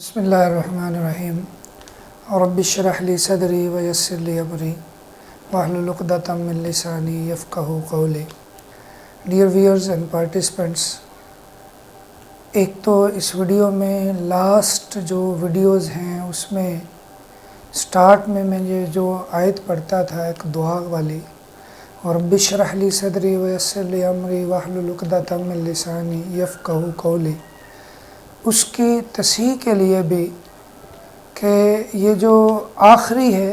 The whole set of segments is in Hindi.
बिस्मिल्लाहिर्रहमानिर्रहीम रब्बिश्रह ली सदरी व यस्सिर ली अमरी वहलुल उक़दतम मिन लिसानी यफ़क़हू क़ौली। डियर व्यूअर्स एंड पार्टिसिपेंट्स, एक तो इस वीडियो में लास्ट जो वीडियोस हैं उसमें स्टार्ट में मैं जो आयत पढ़ता था एक दुआ वाली, और रब्बिश्रह ली सदरी व यस्सिर ली अमरी वहलुल उक़दतम मिन लिसानी यफ़क़हू क़ौली, उसकी तस्हीह के लिए भी कि ये जो आखिरी है,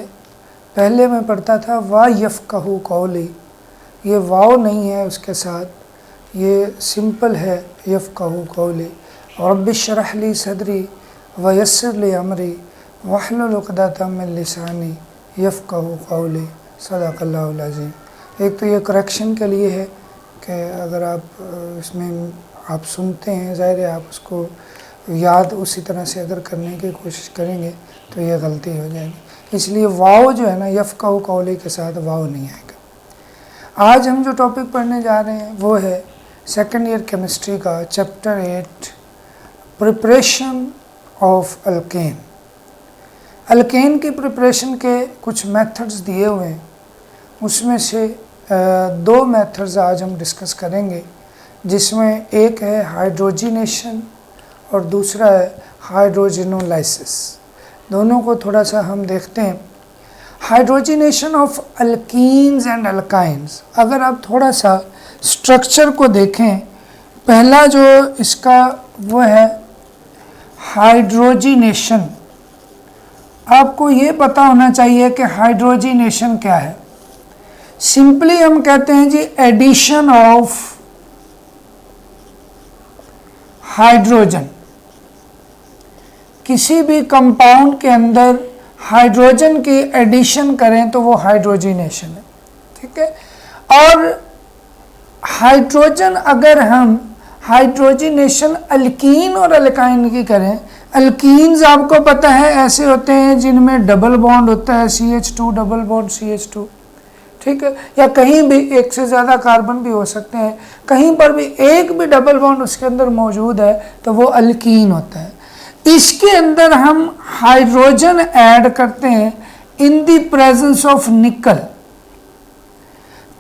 पहले मैं पढ़ता था वा यफ़क़हू क़ौली, ये वाव नहीं है उसके साथ, ये सिंपल है यफ़क़हू क़ौली। और रब्बिश्रह ली सदरी व यस्सिर ली अमरी वहलुल उक़दतम मिन लिसानी यफ़क़हू क़ौली। सदक़ल्लाहुल अज़ीम। एक तो ये करेक्शन के लिए है कि अगर आप इसमें आप सुनते हैं, ज़ाहिर है आप उसको याद उसी तरह से अगर करने की कोशिश करेंगे तो ये गलती हो जाएगी, इसलिए वाव जो है ना यफ़क़हू क़ौली के साथ वाव नहीं आएगा। आज हम जो टॉपिक पढ़ने जा रहे हैं वो है सेकेंड ईयर केमिस्ट्री का chapter 8 preparation of alkane. Alkane की प्रिपरेशन के कुछ मेथड्स दिए हुए हैं, उसमें से दो मेथड्स आज हम डिस्कस करेंगे, जिसमें एक है हाइड्रोजिनेशन और दूसरा है हाइड्रोजिनोलाइसिस। दोनों को थोड़ा सा हम देखते हैं। Hydrogenation of alkenes and alkynes, अगर आप थोड़ा सा स्ट्रक्चर को देखें, पहला जो इसका वो है हाइड्रोजिनेशन। आपको ये पता होना चाहिए कि हाइड्रोजिनेशन क्या है। सिंपली हम कहते हैं जी एडिशन ऑफ हाइड्रोजन। किसी भी कंपाउंड के अंदर हाइड्रोजन की एडिशन करें तो वो हाइड्रोजिनेशन है, ठीक है। और हाइड्रोजन अगर हम हाइड्रोजिनेशन अल्कीन और अल्काइन की करें, अल्कीन्स आपको पता है ऐसे होते हैं जिनमें डबल बॉन्ड होता है CH2 डबल बॉन्ड CH2, ठीक है, या कहीं भी एक से ज़्यादा कार्बन भी हो सकते हैं, कहीं पर भी एक भी डबल बॉन्ड उसके अंदर मौजूद है तो वो अल्कीन होता है। इसके अंदर हम हाइड्रोजन ऐड करते हैं इन द प्रेजेंस ऑफ निकल।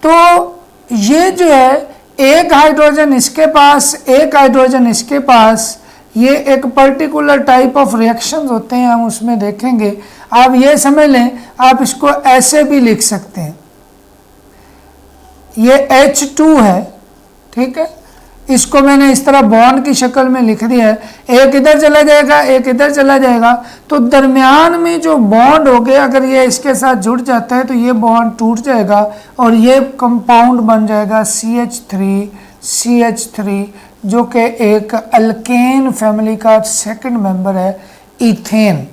तो ये जो है एक हाइड्रोजन इसके पास, एक हाइड्रोजन इसके पास, ये एक पर्टिकुलर टाइप ऑफ रिएक्शंस होते हैं, हम उसमें देखेंगे। आप ये समझ लें, आप इसको ऐसे भी लिख सकते हैं, ये H2 है, ठीक है, इसको मैंने इस तरह बॉन्ड की शक्ल में लिख दिया है, एक इधर चला जाएगा एक इधर चला जाएगा, तो दरमियान में जो बॉन्ड हो गया अगर ये इसके साथ जुड़ जाता है तो ये बॉन्ड टूट जाएगा और ये कंपाउंड बन जाएगा CH3 जो कि एक अल्केन फैमिली का सेकंड मेंबर है, इथेन।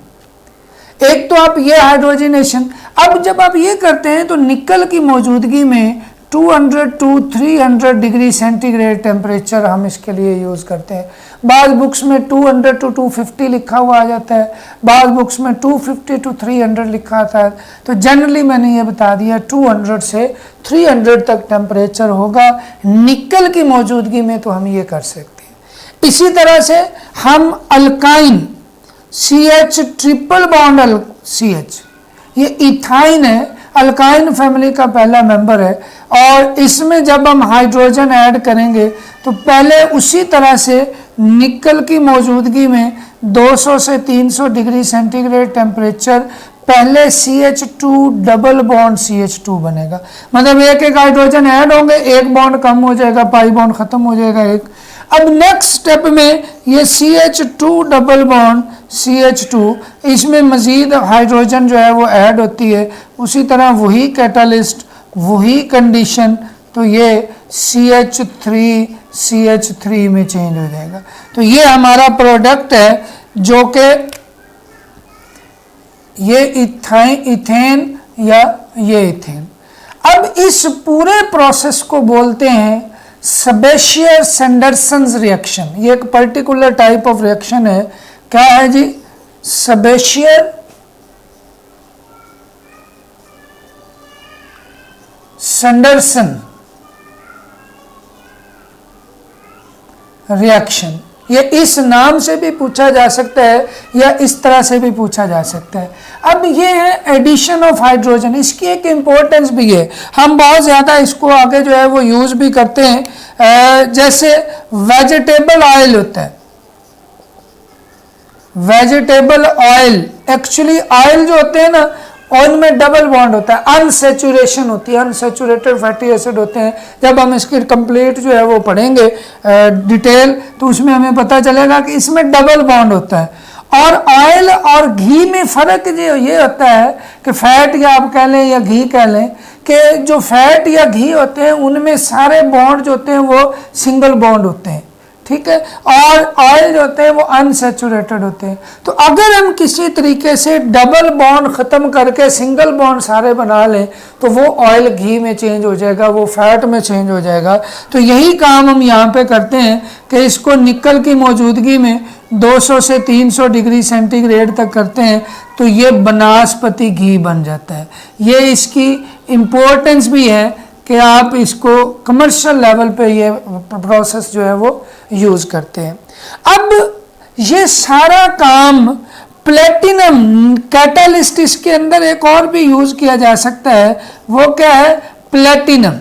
एक तो आप ये हाइड्रोजिनेशन, अब जब आप ये करते हैं तो निकल की मौजूदगी में 200 to 300 डिग्री सेंटीग्रेड टेम्परेचर हम इसके लिए यूज़ करते हैं। बाद बुक्स में 200 to 250 लिखा हुआ आ जाता है, बाद बुक्स में 250 to 300 लिखा आता है। तो जनरली मैंने ये बता दिया 200 से 300 तक टेम्परेचर होगा निकल की मौजूदगी में, तो हम ये कर सकते हैं। इसी तरह से हम alkyne CH triple bond CH, ये इथाइन है, अल्काइन फैमिली का पहला मेंबर है, और इसमें जब हम हाइड्रोजन ऐड करेंगे तो पहले उसी तरह से निकल की मौजूदगी में 200 से 300 डिग्री सेंटीग्रेड टेम्परेचर, पहले CH2 डबल बॉन्ड CH2 बनेगा, मतलब एक एक हाइड्रोजन ऐड होंगे, एक बॉन्ड कम हो जाएगा, पाई बॉन्ड खत्म हो जाएगा एक। अब नेक्स्ट स्टेप में ये CH2 डबल बॉन्ड CH2, इसमें मज़ीद हाइड्रोजन जो है वो ऐड होती है, उसी तरह वही कैटालिस्ट, वही कंडीशन, तो ये CH3 में चेंज हो जाएगा। तो ये हमारा प्रोडक्ट है जो कि ये इथेन या ये इथेन। अब इस पूरे प्रोसेस को बोलते हैं सेबेशियर सैंडरसन रिएक्शन। ये एक पर्टिकुलर टाइप ऑफ रिएक्शन है। क्या है जी? सेबेशियर सैंडरसन रिएक्शन। ये इस नाम से भी पूछा जा सकता है या इस तरह से भी पूछा जा सकता है। अब ये है एडिशन ऑफ हाइड्रोजन, इसकी एक इम्पोर्टेंस भी है, हम बहुत ज़्यादा इसको आगे जो है वो यूज़ भी करते हैं। जैसे वेजिटेबल ऑयल होता है, वेजिटेबल ऑयल, एक्चुअली ऑयल जो होते हैं ना उनमें डबल बॉन्ड होता है, अनसेचुरेशन होती है, अनसेचुरेटेड फैटी एसिड होते हैं। जब हम इसकी कंप्लीट जो है वो पढ़ेंगे डिटेल, तो उसमें हमें पता चलेगा कि इसमें डबल बॉन्ड होता है। और ऑयल और घी में फ़र्क जो ये होता है कि फैट या आप कह लें या घी कह लें, कि जो फैट या घी होते हैं उनमें सारे बॉन्ड जो होते हैं वो सिंगल बॉन्ड होते हैं, ठीक है, और ऑयल जो होते हैं वो अनसेचुरेटेड होते हैं। तो अगर हम किसी तरीके से डबल बॉन्ड ख़त्म करके सिंगल बॉन्ड सारे बना लें तो वो ऑयल घी में चेंज हो जाएगा, वो फैट में चेंज हो जाएगा। तो यही काम हम यहाँ पे करते हैं कि इसको निकल की मौजूदगी में 200 से 300 डिग्री सेंटीग्रेड तक करते हैं, तो ये वनस्पति घी बन जाता है। ये इसकी इम्पोर्टेंस भी है कि आप इसको कमर्शियल लेवल पे ये प्रोसेस जो है वो यूज़ करते हैं। अब ये सारा काम प्लेटिनम कैटलिस्ट, इसके अंदर एक और भी यूज़ किया जा सकता है, वो क्या है, प्लेटिनम,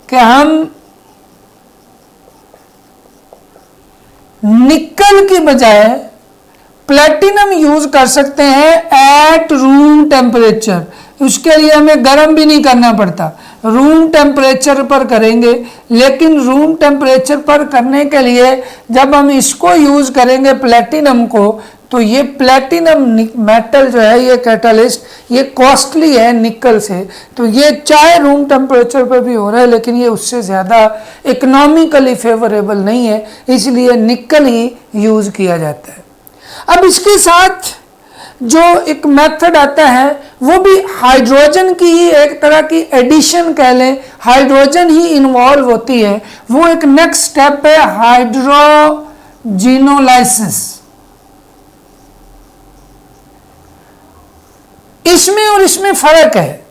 कि हम निकल की बजाय प्लेटिनम यूज़ कर सकते हैं एट रूम टेम्परेचर। उसके लिए हमें गर्म भी नहीं करना पड़ता, रूम टेम्परेचर पर करेंगे। लेकिन रूम टेम्परेचर पर करने के लिए जब हम इसको यूज़ करेंगे प्लेटिनम को, तो ये प्लेटिनम मेटल जो है, ये कैटलिस्ट, ये कॉस्टली है निकल से। तो ये चाहे रूम टेम्परेचर पर भी हो रहा है लेकिन ये उससे ज़्यादा इकोनॉमिकली फेवरेबल नहीं है, इसलिए निकल ही यूज़ किया जाता है। अब इसके साथ जो एक मेथड आता है वो भी हाइड्रोजन की ही एक तरह की एडिशन कह लें, हाइड्रोजन ही इन्वॉल्व होती है। वो एक नेक्स्ट स्टेप है हाइड्रोजिनोलाइसिस। इसमें और इसमें फर्क है,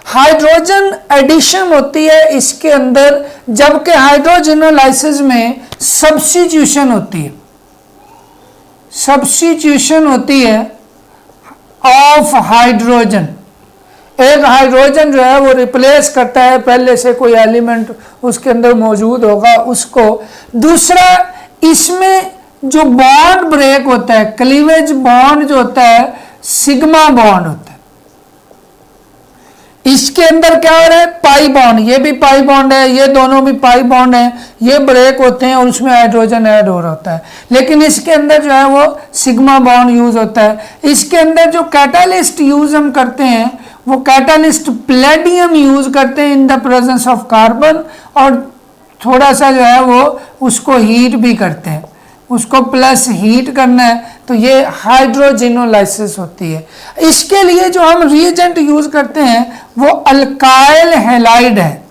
हाइड्रोजन एडिशन होती है इसके अंदर, जबकि हाइड्रोजिनोलाइसिस में सब्स्टिट्यूशन होती है, सब्स्टिट्यूशन होती है ऑफ हाइड्रोजन। एक हाइड्रोजन जो है वो रिप्लेस करता है पहले से कोई एलिमेंट उसके अंदर मौजूद होगा उसको। दूसरा, इसमें जो बॉन्ड ब्रेक होता है, क्लीवेज बॉन्ड जो होता है, सिग्मा बॉन्ड होता है। इसके अंदर क्या हो रहा है, पाई बॉन्ड, ये भी पाई बॉन्ड है, ये दोनों भी पाई बॉन्ड है, ये ब्रेक होते हैं और उसमें हाइड्रोजन ऐड हो रहा होता है। लेकिन इसके अंदर जो है वो सिग्मा बॉन्ड यूज होता है। इसके अंदर जो कैटालिस्ट यूज हम करते हैं वो कैटालिस्ट प्लेडियम यूज करते हैं in the presence of carbon, और थोड़ा सा जो है वो उसको हीट भी करते हैं, उसको प्लस हीट करना है, तो ये हाइड्रोजिनोलाइसिस होती है। इसके लिए जो हम रिएजेंट यूज करते हैं वो अल्काइल हैलाइड है।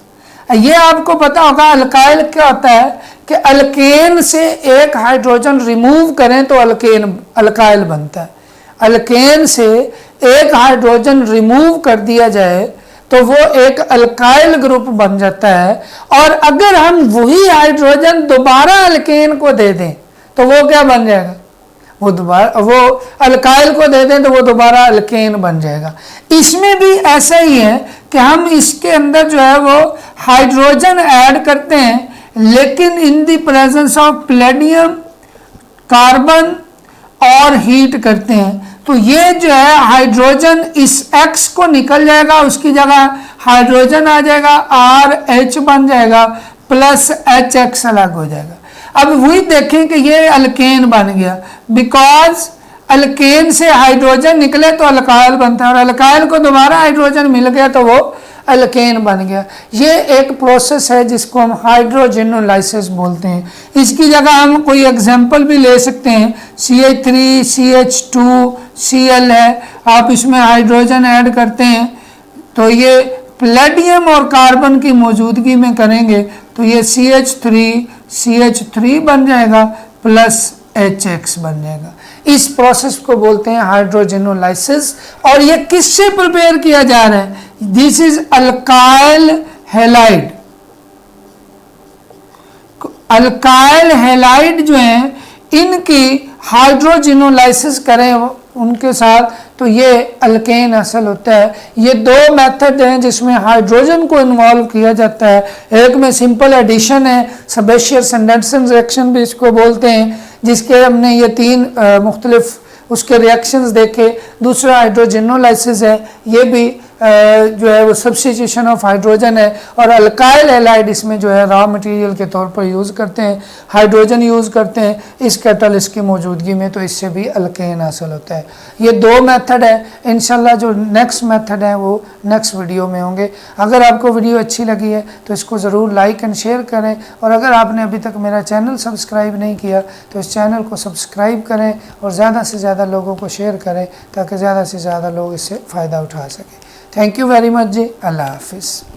ये आपको पता होगा अल्काइल क्या होता है, कि अल्केन से एक हाइड्रोजन रिमूव करें तो अल्काइल बनता है। अल्केन से एक हाइड्रोजन रिमूव कर दिया जाए तो वो एक अल्काइल ग्रुप बन जाता है। और अगर हम वही हाइड्रोजन दोबारा अल्केन को दे दें तो वो क्या बन जाएगा, वो दोबारा वो अल्काइल को दे दें तो वो दोबारा अल्केन बन जाएगा। इसमें भी ऐसा ही है कि हम इसके अंदर जो है वो हाइड्रोजन ऐड करते हैं, लेकिन in the presence of Palladium, carbon और हीट करते हैं। तो ये जो है हाइड्रोजन इस X को निकल जाएगा, उसकी जगह हाइड्रोजन आ जाएगा, RH बन जाएगा, प्लस HX अलग हो जाएगा। अब वही देखें कि ये अल्केन बन गया, बिकॉज अल्केन से हाइड्रोजन निकले तो अल्काइल बनता है, और अल्काइल को दोबारा हाइड्रोजन मिल गया तो वो अल्केन बन गया। ये एक प्रोसेस है जिसको हम हाइड्रोजिनोलाइसिस बोलते हैं। इसकी जगह हम कोई एग्जांपल भी ले सकते हैं, CH3 CH2 Cl है, आप इसमें हाइड्रोजन ऐड करते हैं तो ये प्लेडियम और कार्बन की मौजूदगी में करेंगे तो ये CH3 बन जाएगा, प्लस HX बन जाएगा। इस प्रोसेस को बोलते हैं हाइड्रोजिनोलाइसिस। और ये किससे प्रिपेयर किया जा रहा है, this is alkyl halide. Alkyl halide जो हैं इनकी हाइड्रोजिनोलाइसिस करें उनके साथ तो ये अल्केन हासिल होता है। ये दो मेथड हैं जिसमें हाइड्रोजन को इन्वॉल्व किया जाता है। एक में सिंपल एडिशन है, सेबेशियस एंडरसन रिएक्शन भी इसको बोलते हैं, जिसके हमने ये 3 मुख्तलिफ उसके रिएक्शंस देखे। दूसरा हाइड्रोजिनोलाइसिस है, ये भी जो है वो सब्स्टिट्यूशन ऑफ हाइड्रोजन है। और अल्काइल हैलाइड इसमें जो है रॉ मटेरियल के तौर पर यूज़ करते हैं, हाइड्रोजन यूज़ करते हैं इस कैटलिस्ट की मौजूदगी में, तो इससे भी अल्केन हासिल होता है। ये 2 मेथड है। इंशाल्लाह जो नेक्स्ट मेथड है वो नेक्स्ट वीडियो में होंगे। अगर आपको वीडियो अच्छी लगी है तो इसको ज़रूर लाइक एंड शेयर करें, और अगर आपने अभी तक मेरा चैनल सब्सक्राइब नहीं किया तो इस चैनल को सब्सक्राइब करें और ज़्यादा से ज़्यादा लोगों को शेयर करें ताकि ज़्यादा से ज़्यादा लोग इससे फ़ायदा उठा सकें। थैंक यू वेरी मच जी। अल्लाह हाफिज़।